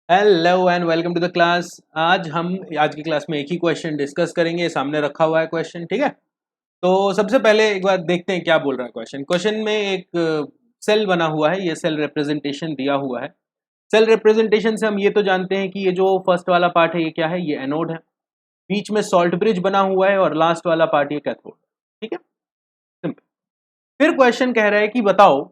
Hello and welcome to the class. आज की class में एक ही क्वेश्चन डिस्कस करेंगे। सामने रखा हुआ है क्वेश्चन, ठीक है। तो सबसे पहले एक बार देखते हैं क्या बोल रहा है क्वेश्चन। क्वेश्चन में एक सेल बना हुआ है, ये सेल रिप्रेजेंटेशन दिया हुआ है। सेल रिप्रेजेंटेशन से हम ये तो जानते हैं कि ये जो फर्स्ट वाला पार्ट है ये क्या है, ये एनोड है। बीच में सॉल्ट ब्रिज बना हुआ है और लास्ट वाला पार्ट ये कैथोड, ठीक है। सिंपल। फिर क्वेश्चन कह रहा है कि बताओ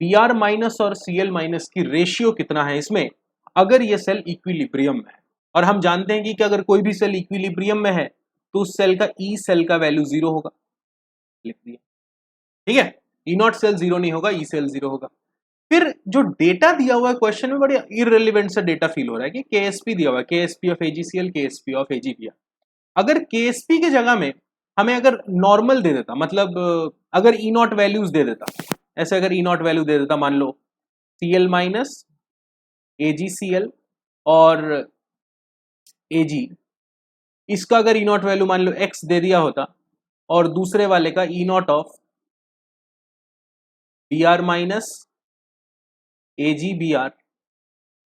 Br माइनस और Cl माइनस की रेशियो कितना है इसमें अगर ये सेल इक्विलिब्रियम में है। और हम जानते हैं कि अगर कोई भी सेल इक्विलिब्रियम में है तो उस सेल का ई सेल का वैल्यू जीरो होगा, लिख दिया, ठीक है। ई नॉट सेल जीरो नहीं होगा, ई सेल जीरो होगा। फिर जो डेटा दिया हुआ है क्वेश्चन में बड़ी इररिलेवेंट सा डेटा फील हो रहा है कि केएसपी दिया हुआ है, KSP of AGCL, KSP of AGBR. अगर केएसपी की जगह में हमें अगर नॉर्मल दे देता, मतलब अगर ई नॉट वैल्यूज दे देता, ऐसे अगर ई नॉट वैल्यू दे देता, मान लो सीएल माइनस एजीसीएल और एजी, इसका अगर ई नॉट वैल्यू मान लो एक्स दे दिया होता और दूसरे वाले का E naught of B R minus AG B R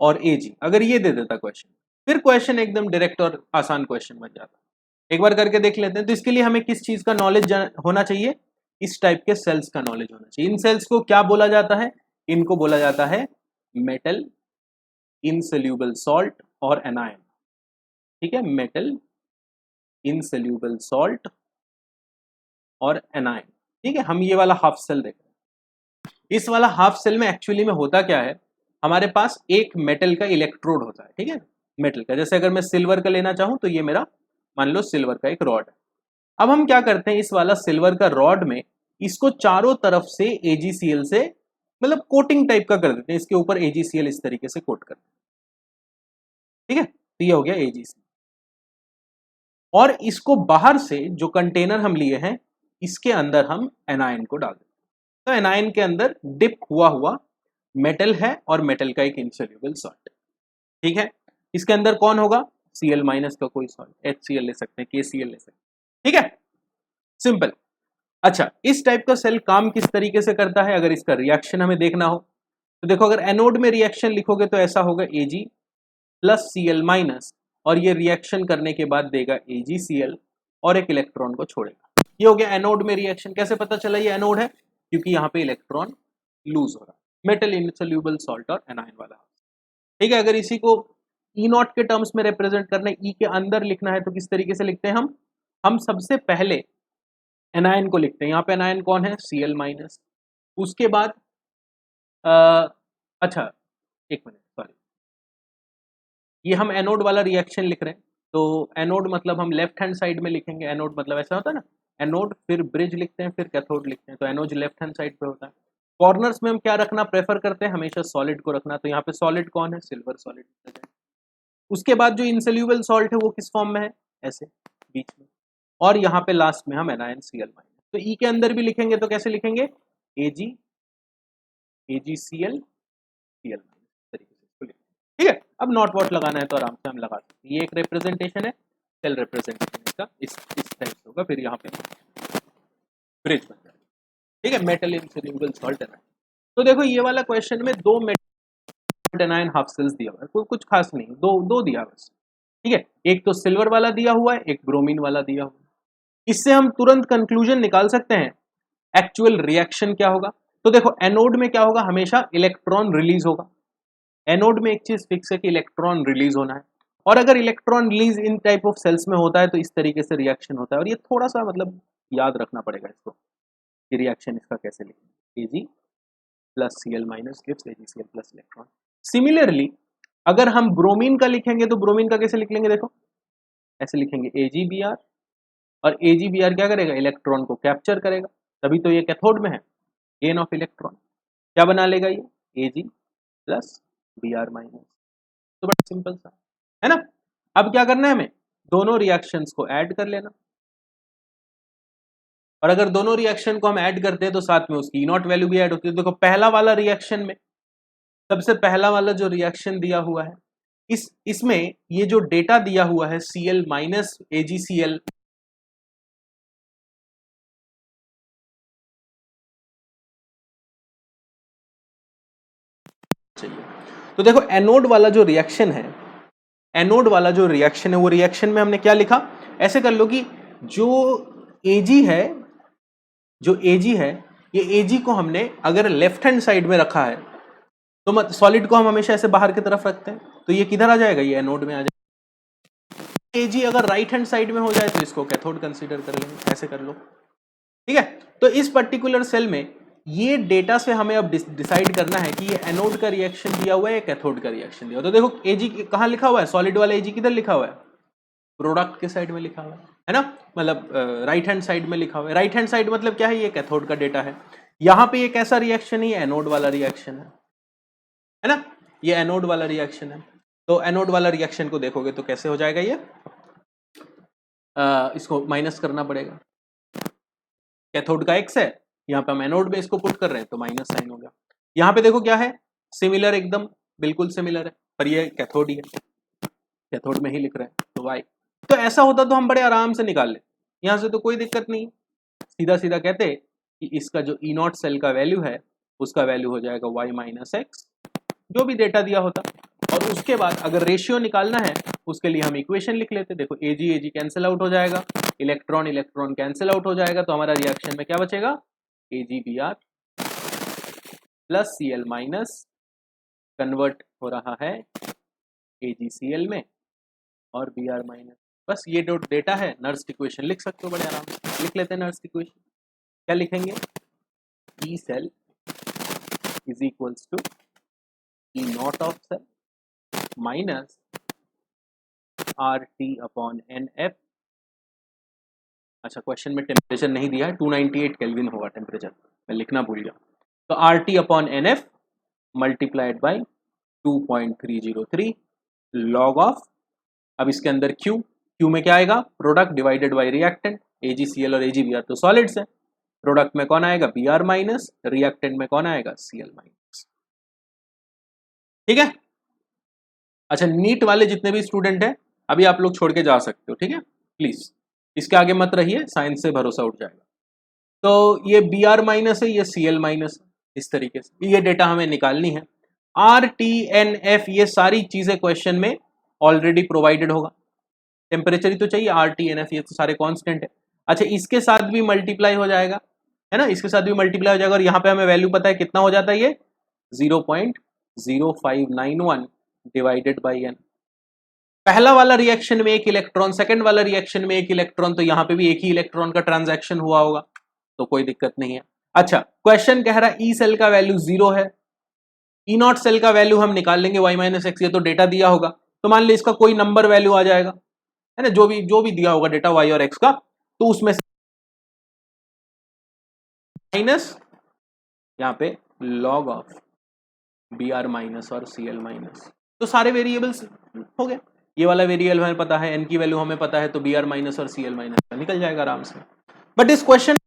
और एजी, अगर ये दे देता क्वेश्चन, फिर क्वेश्चन एकदम डायरेक्ट और आसान क्वेश्चन बन जाता। एक बार करके देख लेते हैं। तो इसके लिए हमें किस चीज का नॉलेज होना चाहिए, इस टाइप के सेल्स का नॉलेज होना चाहिए। इन सेल्स को क्या बोला जाता है, इनको बोला जाता है मेटल इनसोल्यूबल सॉल्ट और एनायन, ठीक है। मेटल इनसोल्यूबल सॉल्ट और एनायन, ठीक है। हम ये वाला हाफ सेल देख रहे हैं। इस वाला हाफ सेल में एक्चुअली में होता क्या है, हमारे पास एक मेटल का इलेक्ट्रोड होता है, ठीक है। मेटल का, जैसे अगर मैं सिल्वर का लेना चाहूं तो ये मेरा मान लो सिल्वर का एक रॉड है। अब हम क्या करते हैं, इस वाला सिल्वर का रॉड में इसको चारों तरफ से एजीसीएल से, मतलब कोटिंग टाइप का कर देते हैं, इसके ऊपर एजीसीएल इस तरीके से कोट करते हैं, ठीक है। तो ये हो गया एजीसीएल। और इसको बाहर से जो कंटेनर हम लिए हैं इसके अंदर हम एनायन को डाल देते हैं। तो एनायन के अंदर डिप हुआ हुआ मेटल है और मेटल का एक इनसोल्यूबल सॉल्ट, ठीक है। इसके अंदर कौन होगा, Cl माइनस का कोई सॉल्ट, HCl ले सकते हैं, KCl ले सकते हैं, ठीक है। सिंपल। अच्छा, इस टाइप का सेल काम किस तरीके से करता है, अगर इसका रिएक्शन हमें देखना हो तो देखो, अगर एनोड में रिएक्शन लिखोगे तो ऐसा होगा Ag प्लस Cl माइनस, और ये रिएक्शन करने के बाद देगा AgCl और एक इलेक्ट्रॉन को छोड़ेगा। ये हो गया एनोड में रिएक्शन। कैसे पता चला ये एनोड है, क्योंकि यहाँ पे इलेक्ट्रॉन लूज हो रहा है, मेटल इनसोल्यूबल सॉल्ट और एनायन वाला, ठीक है। अगर इसी को ई नॉट के टर्म्स में रिप्रेजेंट करना है, ई के अंदर लिखना है, तो किस तरीके से लिखते हैं हम सबसे पहले एनायन को लिखते हैं। यहाँ पे एनायन कौन है, Cl माइनस। उसके बाद अच्छा, एक मिनट, सॉरी, ये हम एनोड वाला रिएक्शन लिख रहे हैं। तो एनोड मतलब हम लेफ्ट हैंड साइड में लिखेंगे। एनोड मतलब ऐसा होता है ना, एनोड फिर ब्रिज लिखते हैं, फिर कैथोड लिखते हैं। तो एनोड लेफ्ट हैंड साइड पे होता है। कॉर्नर्स में हम क्या रखना प्रेफर करते हैं, हमेशा सॉलिड को रखना। तो यहाँ पे सॉलिड कौन है, सिल्वर सॉलिड। उसके बाद जो इनसोल्यूबल सॉल्ट है वो किस फॉर्म में है, ऐसे बीच में। और यहाँ पे लास्ट में हम एनायन Cl माइनस। तो ई के अंदर भी लिखेंगे तो कैसे लिखेंगे, Ag AgCl Cl माइनस, तरीके से इसको लिखेंगे, ठीक है। अब नॉट वॉट लगाना है तो आराम से हम लगा सकते हैं। ये एक रिप्रेजेंटेशन है, सेल रिप्रेजेंटेशन इसका इस टाइप से होगा। फिर यहाँ पे ब्रिज बन जाएगा, ठीक है। Metal insoluble salt anion. तो देखो ये वाला क्वेश्चन में दो मेटल एनायन हाफ सेल्स दिया हुआ है, कोई कुछ खास नहीं, दो दो दिया हुआ है, ठीक है। एक तो सिल्वर वाला दिया हुआ है, एक ब्रोमीन वाला दिया हुआ है। इससे हम तुरंत कंक्लूजन निकाल सकते हैं एक्चुअल रिएक्शन क्या होगा। तो देखो एनोड में क्या होगा, हमेशा इलेक्ट्रॉन रिलीज होगा। एनोड में एक चीज फिक्स है कि इलेक्ट्रॉन रिलीज होना है। और अगर electron release in type of cells में होता है तो इस तरीके से रिएक्शन होता है। और ये थोड़ा सा मतलब याद रखना पड़ेगा इसको कि रिएक्शन इसका कैसे लिखेंगे, Ag plus Cl minus gives AgCl plus electron. Similarly अगर हम ब्रोमीन का लिखेंगे तो ब्रोमीन का कैसे लिख लेंगे, देखो ऐसे लिखेंगे AgBr, और AgBr क्या करेगा, इलेक्ट्रॉन को कैप्चर करेगा, तभी तो ये कैथोड में है, गेन ऑफ इलेक्ट्रॉन। क्या बना लेगा ये, Ag प्लस Br माइनस। तो बड़ा सिंपल सा है ना। अब क्या करना है हमें, दोनों रिएक्शंस को ऐड कर लेना। और अगर दोनों रिएक्शन को हम ऐड करते हैं तो साथ में उसकी नॉट वैल्यू भी ऐड होती है। देखो पहला वाला रिएक्शन में, सबसे पहला वाला जो रिएक्शन दिया हुआ है, इसमें ये जो डेटा दिया हुआ है Cl माइनस AgCl, चाहिए। तो देखो एनोड वाला जो रिएक्शन है, एनोड वाला जो रिएक्शन है, वो रिएक्शन में हमने क्या लिखा, ऐसे कर लो कि जो Ag है, जो Ag है, ये Ag को हमने अगर लेफ्ट हैंड साइड में रखा है तो सॉलिड को हम हमेशा ऐसे बाहर की तरफ रखते हैं, तो ये किधर आ जाएगा, ये एनोड में आ जाएगा। Ag अगर राइट हैंड साइड में हो जाए तो इसको कैथोड कंसीडर कर लेंगे, ऐसे कर लो, ठीक है। तो इस पर्टिकुलर सेल में ये डेटा से हमें अब डिसाइड करना है कि ये एनोड का रिएक्शन दिया हुआ है या कैथोड का रिएक्शन दिया हुआ है। तो देखो Ag कहाँ लिखा हुआ है, सॉलिड वाला Ag किधर लिखा हुआ है, प्रोडक्ट के साइड में लिखा हुआ है ना, मतलब राइट हैंड साइड में लिखा हुआ है। राइट हैंड साइड मतलब क्या है, ये कैथोड का डेटा है। यहाँ पे ये कैसा रिएक्शन है, एनोड वाला रिएक्शन है ना, ये एनोड वाला रिएक्शन है। तो एनोड वाला रिएक्शन को देखोगे तो कैसे हो जाएगा, ये इसको माइनस करना पड़ेगा, कैथोड का x है, यहाँ पे हम एनोड में इसको पुट कर रहे हैं तो माइनस साइन हो गया। यहाँ पे देखो क्या है, सिमिलर, एकदम बिल्कुल सिमिलर है, पर ये कैथोड ही है, कैथोड में ही लिख रहे हैं तो y। तो ऐसा होता तो हम बड़े आराम से निकाल ले, यहाँ से तो कोई दिक्कत नहीं, सीधा सीधा कहते कि इसका जो E0 सेल का वैल्यू है उसका वैल्यू हो जाएगा y माइनस एक्स, जो भी डेटा दिया होता। और उसके बाद अगर रेशियो निकालना है उसके लिए हम इक्वेशन लिख लेते, देखो Ag कैंसिल आउट हो जाएगा, इलेक्ट्रॉन इलेक्ट्रॉन कैंसिल आउट हो जाएगा, तो हमारा रिएक्शन में क्या बचेगा, AgBr plus Cl minus convert हो रहा है AgCl में और Br माइनस। बस ये जो डेटा है नर्स्ट इक्वेशन लिख सकते हो बड़े आराम से, लिख लेते हैं नर्स्ट इक्वेशन। क्या लिखेंगे, E cell is equals to E0 of cell minus RT upon NF। अच्छा, क्वेश्चन में टेम्परेचर नहीं दिया है, 298 केल्विन होगा टेम्परेचर, मैं लिखना भूल गया। तो RT upon NF multiplied by 2.303 log of, अब इसके अंदर Q में क्या आएगा, product divided by reactant, AgCl और AgBr तो सॉलिड्स हैं, प्रोडक्ट में कौन आएगा, Br माइनस, रिएक्टेंट में कौन आएगा, Cl माइनस, ठीक है। अच्छा, नीट वाले जितने भी स्टूडेंट हैं अभी आप लोग छोड़ के जा सकते हो, ठीक है, प्लीज इसके आगे मत रहिए, साइंस से भरोसा उठ जाएगा। तो ये Br माइनस है, ये Cl माइनस है, इस तरीके से ये डेटा हमें निकालनी है। RTNF ये सारी चीजें क्वेश्चन में ऑलरेडी प्रोवाइडेड होगा, टेम्परेचर ही तो चाहिए, RTNF ये तो सारे कांस्टेंट है। अच्छा, इसके साथ भी मल्टीप्लाई हो जाएगा, है ना, इसके साथ भी मल्टीप्लाई हो जाएगा, और यहाँ पे हमें वैल्यू पता है कितना हो जाता है, ये 0.0591 डिवाइडेड बाई n। पहला वाला रिएक्शन में एक इलेक्ट्रॉन, सेकंड वाला रिएक्शन में एक इलेक्ट्रॉन, तो यहाँ पे भी एक ही इलेक्ट्रॉन का ट्रांजैक्शन हुआ होगा, तो कोई दिक्कत नहीं है। अच्छा, क्वेश्चन कह रहा है ई सेल का वैल्यू 0 है, E0 सेल का वैल्यू हम निकाल लेंगे y माइनस एक्स, ये तो डेटा दिया होगा, तो मान ली इसका कोई नंबर वैल्यू आ जाएगा, है ना, जो भी दिया होगा डेटा y और x का, तो उसमें से माइनस यहाँ पे लॉग ऑफ Br माइनस और Cl माइनस, तो सारे वेरिएबल्स हो गए। ये वाला वेरिएबल हमें पता है, n की वैल्यू हमें पता है, तो Br माइनस और Cl माइनस निकल जाएगा आराम से। बट इस क्वेश्चन,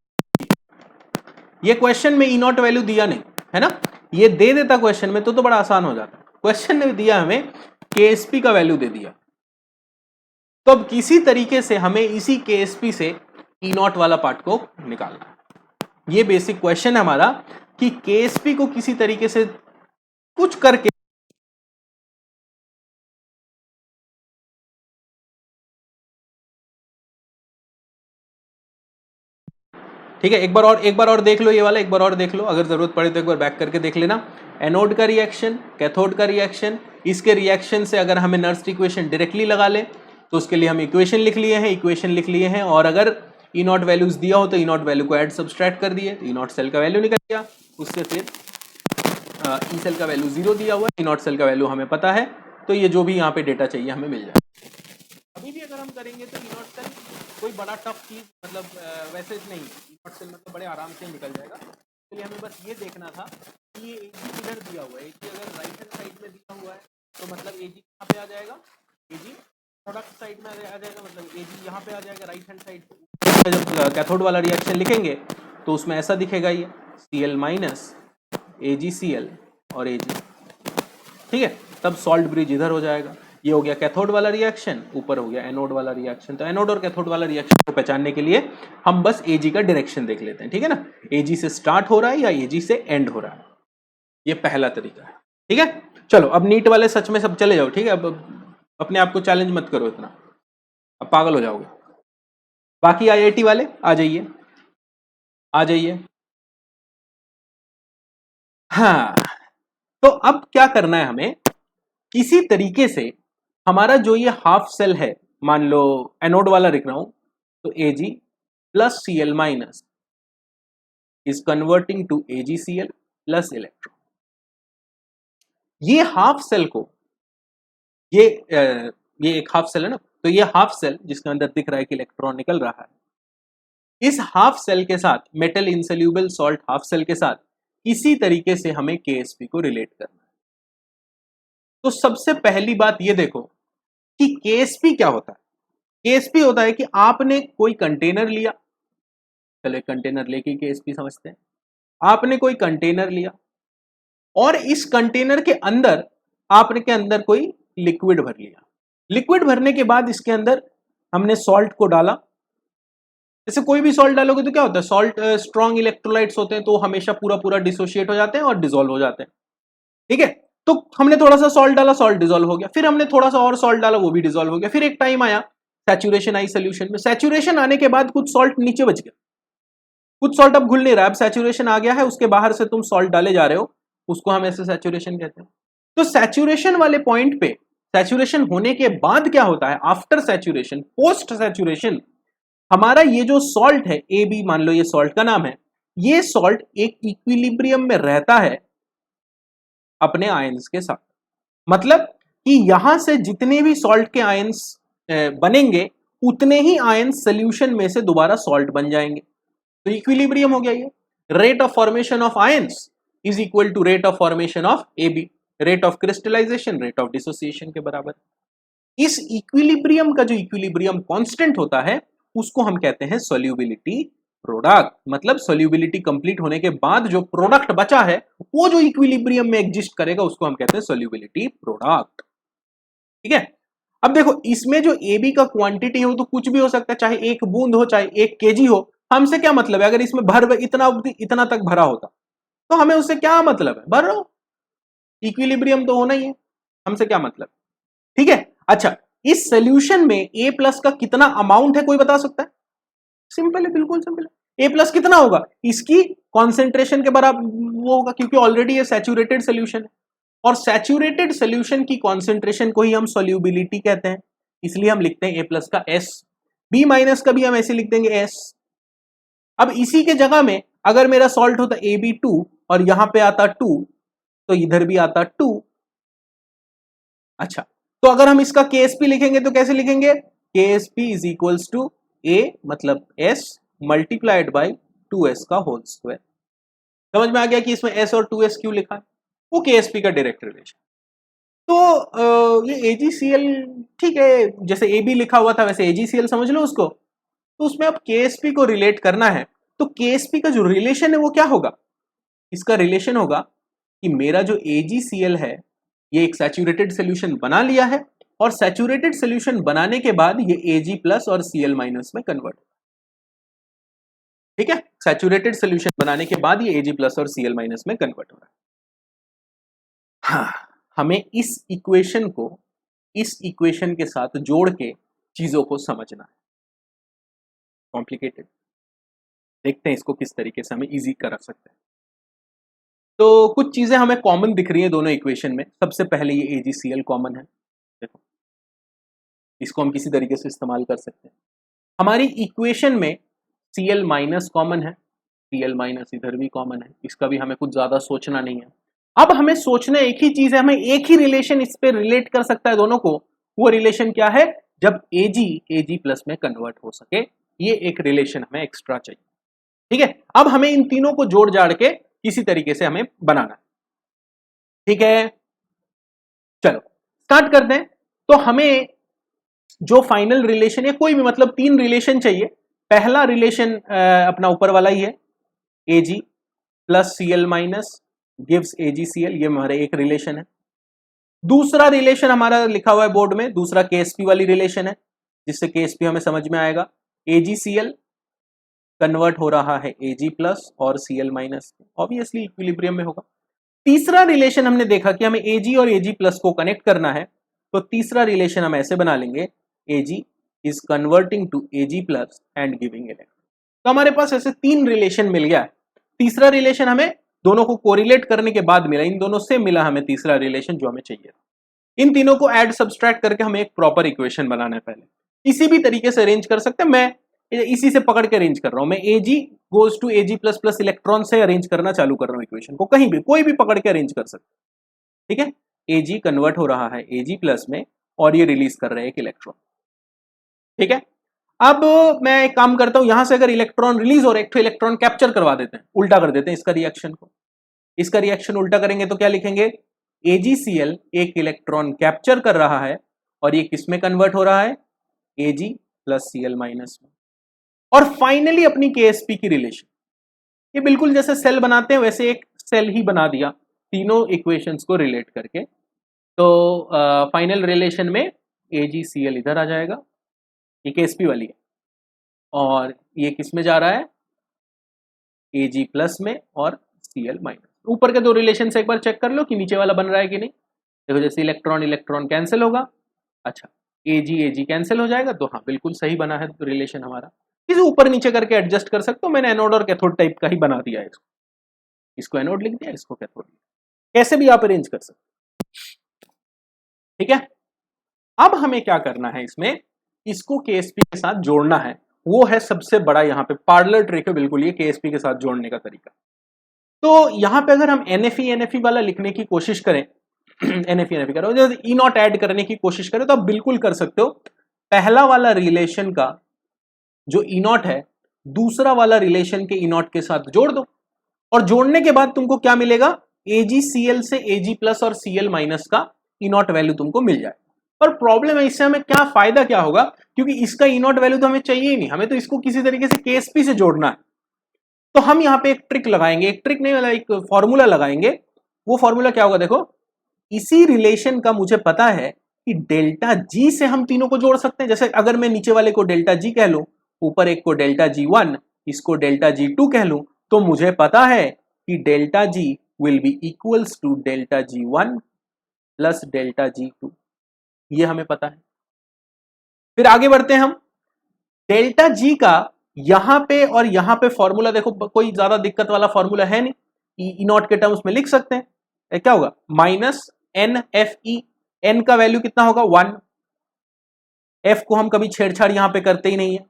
ये क्वेश्चन में E0 वैल्यू दिया नहीं है ना, ये दे देता क्वेश्चन में तो बड़ा आसान हो जाता। क्वेश्चन ने दिया हमें KSP का वैल्यू दे दिया, तो अब किसी तरीके से हमें इसी KSP से E0 वाला पार्ट को निकालना है। ये बेसिक क्वेश्चन है हमारा कि KSP को किसी तरीके से कुछ करके, ठीक है, एक बार और देख लो, ये वाला एक बार और देख लो, अगर जरूरत पड़े तो एक बार बैक करके देख लेना। एनोड का रिएक्शन, कैथोड का रिएक्शन, इसके रिएक्शन से अगर हमें नर्स्ट इक्वेशन डायरेक्टली लगा ले तो उसके लिए हम इक्वेशन लिख लिए हैं, और अगर E0 वैल्यूज दिया हो तो E0 वैल्यू को ऐड सब्सट्रैक्ट कर दिए, तो E0 सेल का वैल्यू निकल गया, उससे फिर ई सेल का वैल्यू 0 दिया हुआ है, E0 सेल का वैल्यू हमें पता है, तो ये जो भी यहाँ पे डेटा चाहिए हमें मिल जाए। अभी भी अगर हम करेंगे तो E0 सेल कोई बड़ा टफ चीज मतलब वैसे नहीं, E0 सेल मतलब बड़े आराम से निकल जाएगा। इसलिए हमें बस ये देखना था कि ये Ag किधर दिया हुआ है, Ag अगर राइट हैंड साइड में दिया हुआ है तो मतलब Ag कहाँ पे आ जाएगा, Ag प्रोडक्ट साइड में आ जाएगा, मतलब Ag यहाँ पे आ जाएगा राइट हैंड साइड पे। जब कैथोड वाला रिएक्शन लिखेंगे तो उसमें ऐसा दिखेगा, ये Cl माइनस AgCl और Ag, ठीक है, तब सॉल्ट ब्रिज इधर हो जाएगा। ये हो गया कैथोड वाला रिएक्शन, ऊपर हो गया एनोड वाला रिएक्शन। तो एनोड और कैथोड वाला रिएक्शन को पहचानने के लिए हम बस Ag का डायरेक्शन देख लेते हैं, ठीक है ना, Ag से स्टार्ट हो रहा है या Ag से एंड हो रहा है, ये पहला तरीका है, ठीक है। चलो अब नीट वाले सच में सब चले जाओ, ठीक है, अब अपने आप को चैलेंज मत करो इतना, अब पागल हो जाओगे। बाकी आईआईटी वाले आ जाइए, आ जाइए। हाँ, तो अब क्या करना है हमें, इसी तरीके से हमारा जो ये हाफ सेल है, मान लो एनोड वाला लिख रहा हूं, तो Ag plus Cl minus is converting to AgCl plus electron. ये हाफ सेल को, ये एक हाफ सेल है ना, तो ये हाफ सेल जिसके अंदर दिख रहा है कि इलेक्ट्रॉन निकल रहा है, इस हाफ सेल के साथ, metal insoluble salt half cell के साथ इसी तरीके से हमें KSP को रिलेट करना है। तो सबसे पहली बात ये देखो कि KSP क्या होता है। KSP होता है कि आपने कोई कंटेनर लिया, चलो एक कंटेनर लेके KSP समझते हैं। आपने कोई कंटेनर लिया और इस कंटेनर के अंदर आपने के अंदर कोई लिक्विड भर लिया। लिक्विड भरने के बाद इसके अंदर हमने सॉल्ट को डाला। जैसे कोई भी सॉल्ट डालोगे तो क्या होता है, सॉल्ट स्ट्रॉन्ग इलेक्ट्रोलाइट्स होते हैं तो हमेशा पूरा पूरा डिसोशिएट हो जाते हैं और डिसॉल्व हो जाते हैं, ठीक है। तो हमने थोड़ा सा सॉल्ट डाला, सॉल्ट डिसॉल्व हो गया, फिर हमने थोड़ा सा और सॉल्ट डाला, वो भी डिसॉल्व हो गया। फिर एक टाइम आया, सैचुरेशन आई सोल्यूशन में, सैचुरेशन आने के बाद कुछ सॉल्ट नीचे बच गया, कुछ सॉल्ट अब घुल नहीं रहा है, अब सैचुरेशन आ गया है, उसके बाहर से तुम सॉल्ट डाले जा रहे हो, उसको हम ऐसे सैचुरेशन कहते हैं। तो सैचुरेशन वाले पॉइंट पे, सैचुरेशन होने के बाद क्या होता है, आफ्टर सैचुरेशन, पोस्ट सैचुरेशन, हमारा ये जो सॉल्ट है AB, मान लो ये सॉल्ट का नाम है, ये सॉल्ट एक इक्विलिब्रियम में रहता है अपने आयंस के साथ। मतलब कि यहां से जितने भी सॉल्ट के आयंस बनेंगे उतने ही आयंस सोल्यूशन में से दोबारा सॉल्ट बन जाएंगे, तो इक्विलिब्रियम हो गया ये। Rate of formation of ions is equal to rate of formation of AB, rate of crystallisation rate of dissociation के बराबर। इस इक्विलिब्रियम का जो इक्विलिब्रियम कांस्टेंट होता है उसको हम कहते हैं सोल्यूबिलिटी प्रोडक्ट। मतलब सोल्यूबिलिटी कंप्लीट होने के बाद जो प्रोडक्ट बचा है वो जो इक्विलिब्रियम में एग्जिस्ट करेगा उसको हम कहते हैं सोल्यूबिलिटी प्रोडक्ट, ठीक है। अब देखो इसमें जो AB का क्वांटिटी है वो तो कुछ भी हो सकता है, चाहे एक बूंद हो, चाहे 1 kg हो, हमसे क्या मतलब है। अगर इसमें भर इतना तक भरा होता तो हमें उससे क्या मतलब है, भर रहा, इक्विलिब्रियम तो होना ही है, हमसे क्या मतलब, ठीक है। अच्छा, इस सोल्यूशन में A प्लस का कितना अमाउंट है कोई बता सकता है? सिंपल है, बिल्कुल सिंपल है। A प्लस कितना होगा, इसकी कॉन्सेंट्रेशन के बराबर वो होगा, क्योंकि ऑलरेडी ये सैचुरेटेड सोल्यूशन है और सैचुरेटेड सोल्यूशन की कॉन्सेंट्रेशन को ही हम सोल्यूबिलिटी कहते हैं, इसलिए हम लिखते हैं A प्लस का S। B माइनस का भी हम ऐसे लिख देंगे S। अब इसी के जगह में अगर मेरा सॉल्ट होता AB2 और यहां पे आता 2 तो इधर भी आता 2। अच्छा, तो अगर हम इसका KSP लिखेंगे तो कैसे लिखेंगे, KSP is equals to A मतलब S मल्टीप्लाइड बाई 2S का होल स्क्वायर। समझ में आ गया कि इसमें S और 2S क्यों लिखा है, वो KSP का डायरेक्ट रिलेशन। तो ये AgCl, ठीक है, जैसे AB लिखा हुआ था वैसे AgCl समझ लो उसको। तो उसमें अब KSP को रिलेट करना है, तो KSP का जो रिलेशन है वो क्या होगा, इसका रिलेशन होगा कि मेरा जो AgCl है ये एक सैचुरेटेड सोल्यूशन बना लिया है और सैचुरेटेड सोल्यूशन बनाने के बाद ये Ag प्लस और Cl माइनस में कन्वर्ट, ठीक है। सैचुरेटेड सोल्यूशन बनाने के बाद ये Ag प्लस और Cl माइनस में कन्वर्ट हो रहा है। हाँ, हमें इस इक्वेशन को इस इक्वेशन के साथ जोड़ के चीजों को समझना है। कॉम्प्लिकेटेड, देखते हैं इसको किस तरीके से हमें इजी कर सकते हैं। तो कुछ चीजें हमें कॉमन दिख रही हैं दोनों इक्वेशन में। सबसे पहले ये AgCl कॉमन है, देखो इसको हम किसी तरीके से इस्तेमाल कर सकते हैं। हमारी इक्वेशन में Cl माइनस कॉमन है, Cl माइनस इधर भी कॉमन है, इसका भी हमें कुछ ज्यादा सोचना नहीं है। अब हमें सोचना एक ही चीज है, हमें एक ही रिलेशन इस पे रिलेट कर सकता है दोनों को। वो रिलेशन क्या है, जब Ag प्लस में कन्वर्ट हो सके, ये एक रिलेशन हमें एक्स्ट्रा चाहिए, ठीक है। अब हमें इन तीनों को जोड़ जाड़ के किसी तरीके से हमें बनाना है, ठीक है। चलो स्टार्ट करते हैं। तो हमें जो फाइनल रिलेशन है, कोई भी मतलब 3 रिलेशन चाहिए। पहला रिलेशन अपना ऊपर वाला ही है, Ag plus Cl minus gives AgCl, ये हमारा एक रिलेशन है। दूसरा रिलेशन हमारा लिखा हुआ है बोर्ड में, दूसरा KSP वाली रिलेशन है, जिससे KSP हमें समझ में आएगा। AgCl कन्वर्ट हो रहा है Ag प्लस और Cl माइनस, ऑब्वियसली इक्विलिब्रियम में होगा। तीसरा रिलेशन हमने देखा कि हमें Ag और Ag प्लस को कनेक्ट करना है, तो तीसरा रिलेशन हम ऐसे बना लेंगे, Ag is converting to Ag plus and giving electron. तो हमारे पास ऐसे 3 रिलेशन मिल गया। तीसरा रिलेशन हमें दोनों को कोरिलेट करने के बाद मिला, इन दोनों से मिला हमें तीसरा रिलेशन जो हमें चाहिए। इन तीनों को ऐड सब्सट्रैक्ट करके हमें एक प्रॉपर इक्वेशन बनाना है। पहले इसी भी तरीके से अरेंज कर सकते हैं, मैं इसी से पकड़ के अरेंज कर रहा हूं, मैं Ag goes to Ag plus plus electron से अरेंज करना चालू कर रहा हूं इक्वेशन को, कहीं भी कोई भी पकड़ के अरेंज कर सकते। ठीक है, Ag कन्वर्ट हो रहा है Ag प्लस में और ये रिलीज कर रहे हैं एक इलेक्ट्रॉन। ठीक है, अब मैं एक काम करता हूं, यहां से अगर इलेक्ट्रॉन रिलीज हो रहा है, एक तो इलेक्ट्रॉन कैप्चर करवा देते हैं, उल्टा कर देते हैं इसका रिएक्शन को। इसका रिएक्शन उल्टा करेंगे तो क्या लिखेंगे, AgCl एक इलेक्ट्रॉन कैप्चर कर रहा है और ये किस में कन्वर्ट हो रहा है, Ag प्लस Cl माइनस में। और फाइनली अपनी KSP की रिलेशन, ये बिल्कुल जैसे सेल बनाते हैं वैसे एक सेल ही बना दिया तीनों इक्वेशंस को रिलेट करके। तो फाइनल रिलेशन में AgCl इधर आ जाएगा, ये KSP वाली है, और ये किस में जा रहा है, Ag प्लस में और Cl माइनस। ऊपर के दो रिलेशन से एक बार चेक कर लो कि नीचे वाला बन रहा है कि नहीं। देखो जैसे इलेक्ट्रॉन इलेक्ट्रॉन कैंसिल होगा, अच्छा Ag कैंसिल हो जाएगा, तो हाँ बिल्कुल सही बना है रिलेशन हमारा। इसे ऊपर नीचे करके एडजस्ट कर सकते हो, मैंने एनोड और कैथोड टाइप का ही बना दिया है इसको एनोड लिख दिया, इसको कैथोड, कैसे भी आप अरेंज कर सकते। ठीक है, अब हमें क्या करना है, इसमें इसको KSP के साथ जोड़ना है, वो है सबसे बड़ा यहाँ पे पार्लर ट्रिक है बिल्कुल ये KSP के साथ जोड़ने का तरीका। तो यहाँ पे अगर हम NFE वाला लिखने की कोशिश करें NFE करो, जब ई नॉट ऐड करने की कोशिश करें तो आप बिल्कुल कर सकते हो। पहला वाला रिलेशन का जो ई नॉट है दूसरा वाला रिलेशन के ई नॉट के साथ जोड़ दो, और जोड़ने के बाद तुमको क्या मिलेगा, AgCl से Ag प्लस और Cl माइनस का ई नॉट वैल्यू तुमको मिल जाए। और प्रॉब्लम है इससे हमें क्या फायदा क्या होगा, क्योंकि इसका ई नॉट वैल्यू तो हमें चाहिए ही नहीं, हमें तो इसको किसी तरीके से KSP से जोड़ना है। तो हम यहाँ पे एक ट्रिक लगाएंगे, एक ट्रिक नहीं वाला एक फॉर्मूला लगाएंगे। वो फॉर्मूला क्या होगा, देखो इसी रिलेशन का मुझे पता है कि डेल्टा जी से हम तीनों को जोड़ सकते हैं। जैसे अगर मैं नीचे वाले को डेल्टा जी कह लूं, ऊपर एक को डेल्टा G1, इसको डेल्टा G2 कह लूं, तो मुझे पता है कि delta G will be equals to delta G1 plus delta G2, ये हमें पता है। फिर आगे बढ़ते हैं हम, डेल्टा जी का यहां पे और यहां पे फॉर्मूला देखो, कोई ज्यादा दिक्कत वाला फॉर्मूला है नहीं, ई नॉट के टर्म्स में लिख सकते हैं। क्या होगा, माइनस NFE, एन का वैल्यू कितना होगा 1, एफ को हम कभी छेड़छाड़ यहां पे करते ही नहीं है,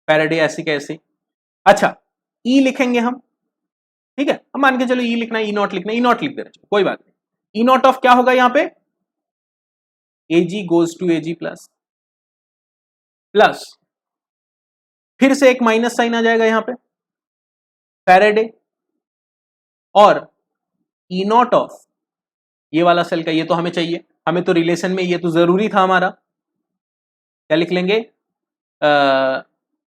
फैराडे ऐसे कैसे। अच्छा ई लिखेंगे हम, ठीक है, हम मान के चलो ई लिखना है, ई नॉट लिखना है, ई नॉट लिख दे रहे, कोई बात नहीं। ई नॉट ऑफ क्या होगा यहाँ पे, Ag goes to Ag plus, plus फिर से एक माइनस साइन आ जाएगा यहां पे, फैराडे, और ई नॉट ऑफ ये वाला सेल का, ये तो हमें चाहिए, हमें तो रिलेशन में ये तो जरूरी था हमारा, क्या लिख लेंगे,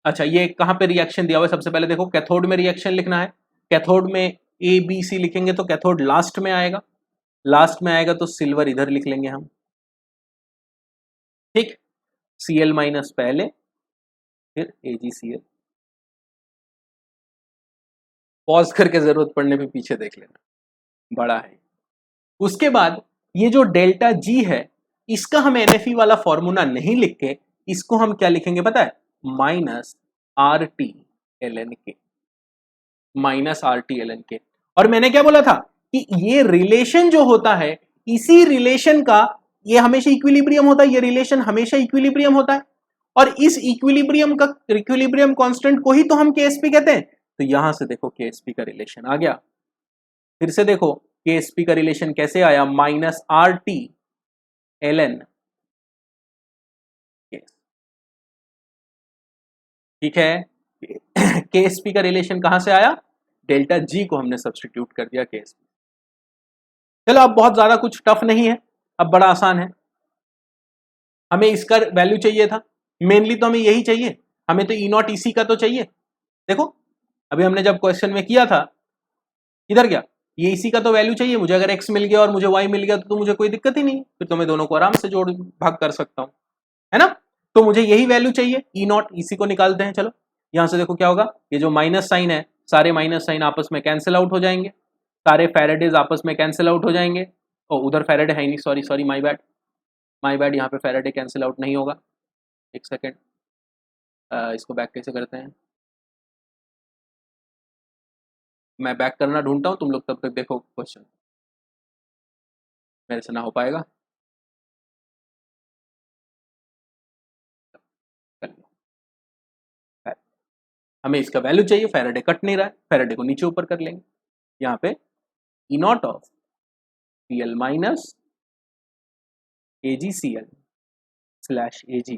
अच्छा ये कहां पे रिएक्शन दिया हुआ है, सबसे पहले देखो कैथोड में रिएक्शन लिखना है, कैथोड में ABC लिखेंगे तो कैथोड लास्ट में आएगा, लास्ट में आएगा तो सिल्वर इधर लिख लेंगे हम, ठीक, Cl माइनस पहले, फिर AgCl, पॉज करके जरूरत पड़ने पे पीछे देख लेना, बड़ा है। उसके बाद ये जो डेल्टा जी है इसका हम NFE वाला फॉर्मूला नहीं लिख के इसको हम क्या लिखेंगे पता है, माइनस RT-ln के, माइनस RT-ln के। और मैंने क्या बोला था कि ये रिलेशन जो होता है, इसी रिलेशन का ये हमेशा इक्विलिब्रियम होता है, ये रिलेशन हमेशा इक्विलिब्रियम होता है, और इस इक्विलिब्रियम का इक्विलिब्रियम कांस्टेंट को ही तो हम KSP कहते हैं। तो यहां से देखो KSP का रिलेशन आ गया, फिर से देखो KSP का रिलेशन कैसे आया, माइनस RT-ln, ठीक है। KSP का रिलेशन कहां से आया, डेल्टा जी को हमने सब्स्टिट्यूट कर दिया KSP। चलो अब बहुत ज्यादा कुछ टफ नहीं है, अब बड़ा आसान है। हमें इसका वैल्यू चाहिए था, मेनली तो हमें यही चाहिए, हमें तो ई नॉट इसी का तो चाहिए। देखो अभी हमने जब क्वेश्चन में किया था, इधर क्या, ये इसी का तो वैल्यू चाहिए मुझे, अगर x मिल गया और मुझे y मिल गया तो मुझे कोई दिक्कत ही नहीं, फिर तो मैं दोनों को आराम से जोड़ भाग कर सकता हूं, है ना। तो मुझे यही वैल्यू चाहिए, ई नॉट, इसी को निकालते हैं। चलो यहां से देखो क्या होगा, ये जो माइनस साइन है, सारे माइनस साइन आपस में कैंसिल आउट हो जाएंगे, सारे फैराडेज आपस में कैंसिल आउट हो जाएंगे। ओ उधर फैराडे है ही नहीं, सॉरी सॉरी, माय बैड, यहाँ पे फैराडे कैंसिल आउट नहीं होगा। एक सेकेंड, इसको बैक कैसे करते हैं, मैं बैक करना ढूंढता हूँ, तुम लोग तब तक देखो क्वेश्चन, मेरे से ना हो पाएगा। हमें इसका वैल्यू चाहिए, फैराडे कट नहीं रहा है, फैराडे को नीचे ऊपर कर लेंगे। यहाँ पे E naught of C L minus A G C L slash A G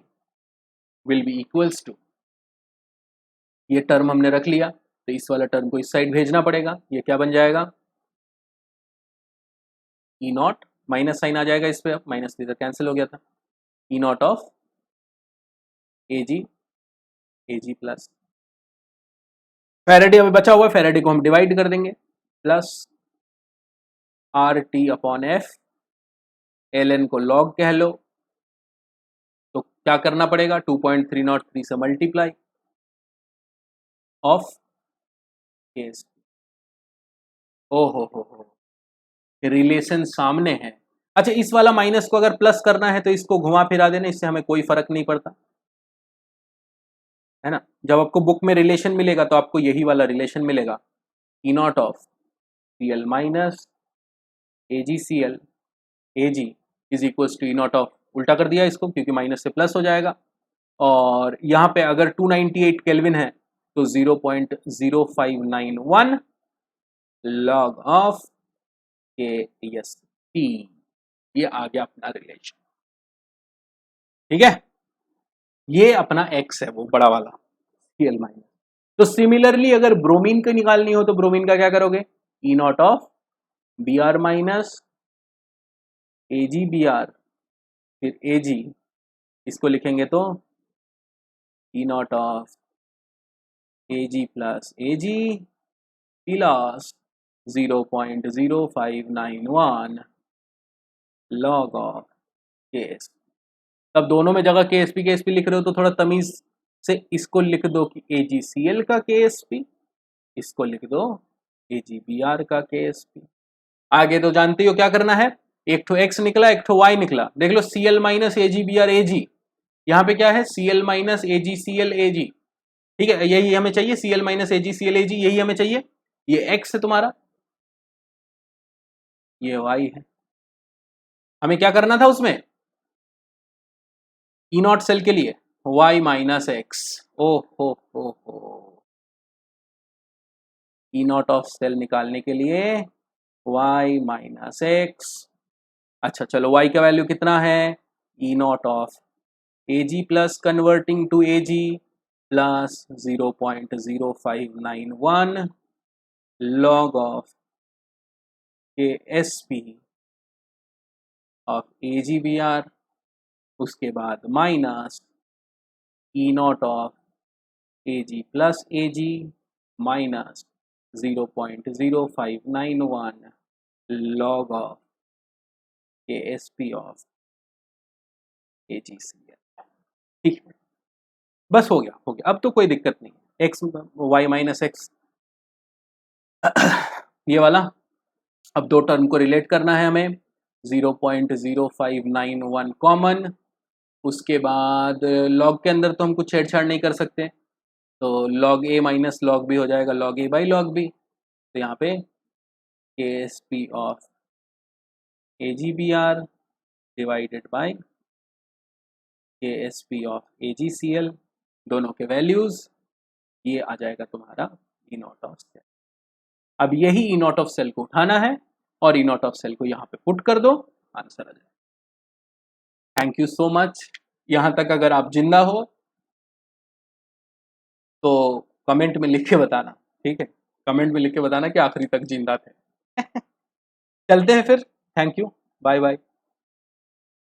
will be equals to, ये टर्म हमने रख लिया तो इस वाला टर्म को इस साइड भेजना पड़ेगा। ये क्या बन जाएगा, ई नॉट, माइनस साइन आ जाएगा इस पे, अब माइनस इधर कैंसिल हो गया था, E naught of A G plus Faraday अभी बचा हुआ है, फैराडे को हम डिवाइड कर देंगे, plus R T upon F, L N को लॉग कह लो, तो क्या करना पड़ेगा, 2.303 से मल्टीप्लाई ऑफ केस। ओ हो, रिलेशन सामने है। अच्छा, इस वाला माइनस को अगर प्लस करना है तो इसको घुमा फिरा देना, इससे हमें कोई फर्क नहीं पड़ता, है ना। जब आपको बुक में रिलेशन मिलेगा तो आपको यही वाला रिलेशन मिलेगा, E naught of C L minus A G C L A G is equal to E naught of, उल्टा कर दिया इसको क्योंकि माइनस से प्लस हो जाएगा, और यहाँ पे अगर 298 केल्विन है तो 0.0591 log of K S P, ये आ गया अपना रिलेशन। ठीक है, ये अपना x है वो बड़ा वाला Cl माइनस। तो सिमिलरली अगर ब्रोमीन को निकालनी हो तो ब्रोमीन का क्या करोगे, E naught of B R minus A G B R, फिर ए जी, इसको लिखेंगे तो E naught of A G plus A G plus 0.0591 log of K S. तब दोनों में जगह के एस पी लिख रहे हो तो थोड़ा तमीज से इसको लिख दो कि ए जी सी एल का के एस पी, इसको लिख दो ए जी बी आर का के एस पी। आगे तो जानते हो क्या करना है, एक ठो एक्स निकला एक ठो वाई निकला, देख लो C L minus A G B R A G, यहाँ पे क्या है C L minus A G C L A G, ठीक है, यही हमें चाहिए, C L minus A G C L A G, यही हमें चाहिए। ये एक्स है तुम्हारा, ये वाई है, हमें क्या करना था उसमें, ई नॉट सेल के लिए y माइनस एक्स, ओ हो, ई नॉट ऑफ सेल निकालने के लिए y माइनस एक्स। अच्छा चलो y का वैल्यू कितना है, E naught of A G plus converting to A G plus 0.0591 log of K S P of A G B R, उसके बाद minus E naught of A G plus A G minus 0.0591 log of KSP of AGCL। ठीक है, बस हो गया, अब तो कोई दिक्कत नहीं, एक्स वाई माइनस एक्स ये वाला। अब दो टर्म को रिलेट करना है हमें, 0.0591 कॉमन, उसके बाद लॉग के अंदर तो हम कुछ छेड़छाड़ नहीं कर सकते, तो log a minus log B हो जाएगा log a by log b, तो यहाँ पे KSP of AGBR divided by KSP of AGCL, दोनों के वैल्यूज, ये आ जाएगा तुम्हारा ई नॉट ऑफ सेल। अब यही ई नॉट ऑफ सेल को उठाना है और ई नॉट ऑफ सेल को यहाँ पे पुट कर दो, आंसर आ जाएगा। Thank you so much. यहाँ तक अगर आप जिंदा हो तो कमेंट में लिख के बताना, ठीक है, कमेंट में लिख के बताना कि आखिरी तक जिंदा थे। चलते हैं फिर, थैंक यू, बाय बाय।